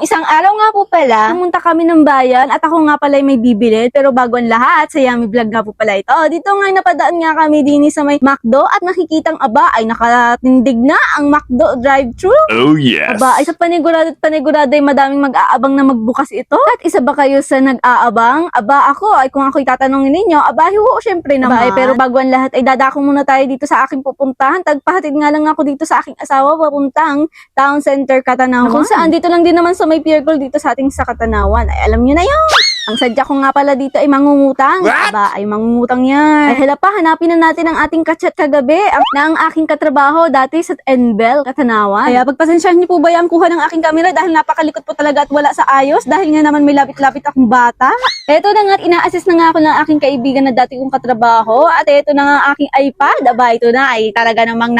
isang araw nga po pala, pumunta kami ng bayan at ako nga pala may bibili. Pero bago ang lahat, sa Yummy Vlog nga po pala ito. Dito nga napadaan nga kami din sa may McDo at nakikitang aba ay nakatindig na ang McDo drive-thru. Oh yes. Aba ay sa panigurado at panigurado ay madaming mag-aabang na magbukas ito. At isa ba kayo sa nag-aabang? Aba ako ay kung ako'y tatanungin ninyo, aba oo syempre naman. Aba, ay, pero bago ang lahat ay dadako muna tayo dito sa aking pupuntahan. Tagpahatid nga lang ako dito sa aking asawa papuntang Town Center Katanawan. Kung saan dito lang din naman sa may Pier Gold dito sa ating sa Katanawan. Ay alam nyo na yun. Ang sadya ko nga pala dito ay mangungutang. What? Aba, ay mangungutang yan. Ay hala pa, hanapin na natin ang ating kachat kagabi na ang aking katrabaho dati sa Enbel, Katanawan. Kaya pagpasensyahan niyo po ba yung kuha ng aking camera dahil napakalikot po talaga at wala sa ayos dahil nga naman may lapit-lapit akong bata. Eto na nga, ina-assist na nga ako ng aking kaibigan na dati kong katrabaho at eto na nga ang aking iPad. Aba, ito na ay talaga namang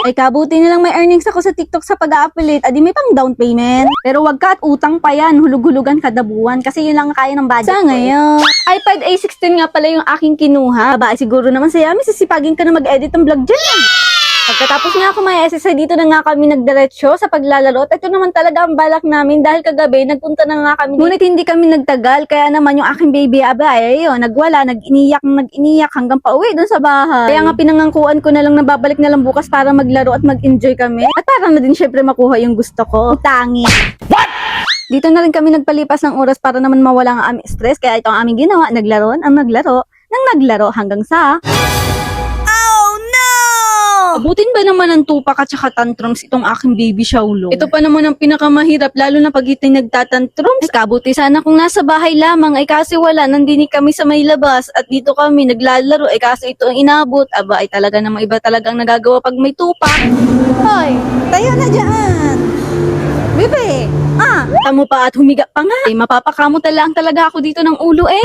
Ay kabuti nilang may earnings ako sa TikTok sa pag-a-affiliate. Adi may pang down payment. Pero wag ka at utang pa yan. Hulug-hulugan kada buwan kasi yun lang kaya ng budget sa ngayon. iPad A16 nga pala yung aking kinuha. Aba, siguro naman sa Yummy, sisipagin ka na mag-edit ng vlog dyan. Pagkatapos nga ako may SSI, dito na nga kami nagdiretso sa paglalaro. At ito naman talaga ang balak namin dahil kagabi nagpunta na nga kami. Ngunit hindi kami nagtagal, kaya naman yung aking baby, aba, ayun, nagwala, nag-iniyak hanggang pauwi dun sa bahay. Kaya nga pinangangkuan ko na lang na babalik na lang bukas para maglaro at mag-enjoy kami. At para na din syempre makuha yung gusto ko. Utangi. What? Dito na rin kami nagpalipas ng oras para naman mawala ang aming stress. Kaya ito ang aming ginawa, naglaro hanggang sa... Abutin ba naman ng tupak at saka tantrums itong aking baby Shaolo? Ito pa naman ang pinakamahirap lalo na pag ito'y nagtatantrums. Ay kabuti sana kung nasa bahay lamang ay kasi wala, nandini kami sa may labas at dito kami naglalaro ay kasi ito ang inabot. Aba ay talaga namang iba talagang nagagawa pag may tupak. Hoy, tayo na dyan! Bebe! Tamo pa at humiga pa nga. Ay mapapakamuta lang talaga ako dito ng ulo eh.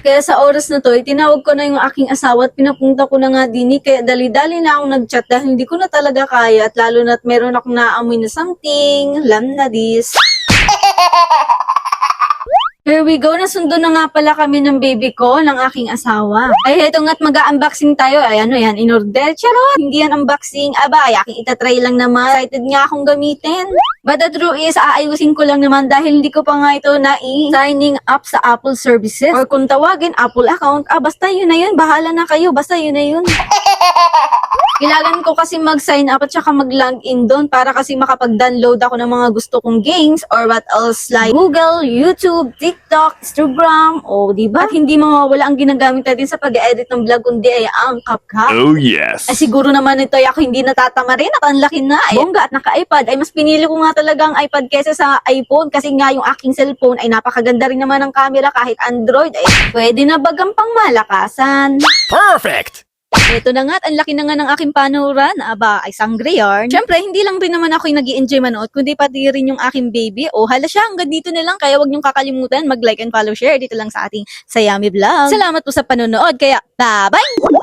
Kaya sa oras na to, tinawag ko na yung aking asawa at pinapunta ko na nga dini. Kaya dali-dali na akong nag-chat dahil hindi ko na talaga kaya at lalo na't meron akong naamoy na something. Lam na this. Here we go, nasundo na nga pala kami ng baby ko, ng aking asawa. Ay, eto nga't mag-unboxing tayo. Ay, ano yan, in-order. Charot! Hindi yan unboxing. Aba, ay, aking itatry lang naman. Excited nga akong gamitin. But the truth is, aayusin ko lang naman dahil hindi ko pa nga ito signing up sa Apple Services. Or kung tawagin, Apple account. Basta yun na yun. Bahala na kayo. Basta yun na yun. Kailangan ko kasi mag-sign up at saka mag-login doon para kasi makapag-download ako ng mga gusto kong games or what else like Google, YouTube, TikTok, Instagram, diba? At hindi mawawala ang ginagamit natin sa pag-edit ng vlog kundi ay ang CapCut. Oh yes. Ay siguro naman ito ay ako hindi natatama rin at ang laki na. Ay bongga at naka-iPad. Ay mas pinili ko nga talaga ang iPad kesa sa iPhone kasi nga yung aking cellphone ay napakaganda rin naman ng camera kahit Android. Ay pwede na bagang pangmalakasan. Perfect. Ito na nga at ang laki na nga ng aking panuran. Aba, ay sangre yarn. Siyempre, hindi lang rin naman ako yung nag-i-enjoy manood, kundi pati rin yung aking baby. Hala siya, hanggang dito na lang. Kaya wag niyong kakalimutan mag-like and follow, share dito lang sa ating sa Yummy Vlog. Salamat po sa panonood. Kaya, bye-bye!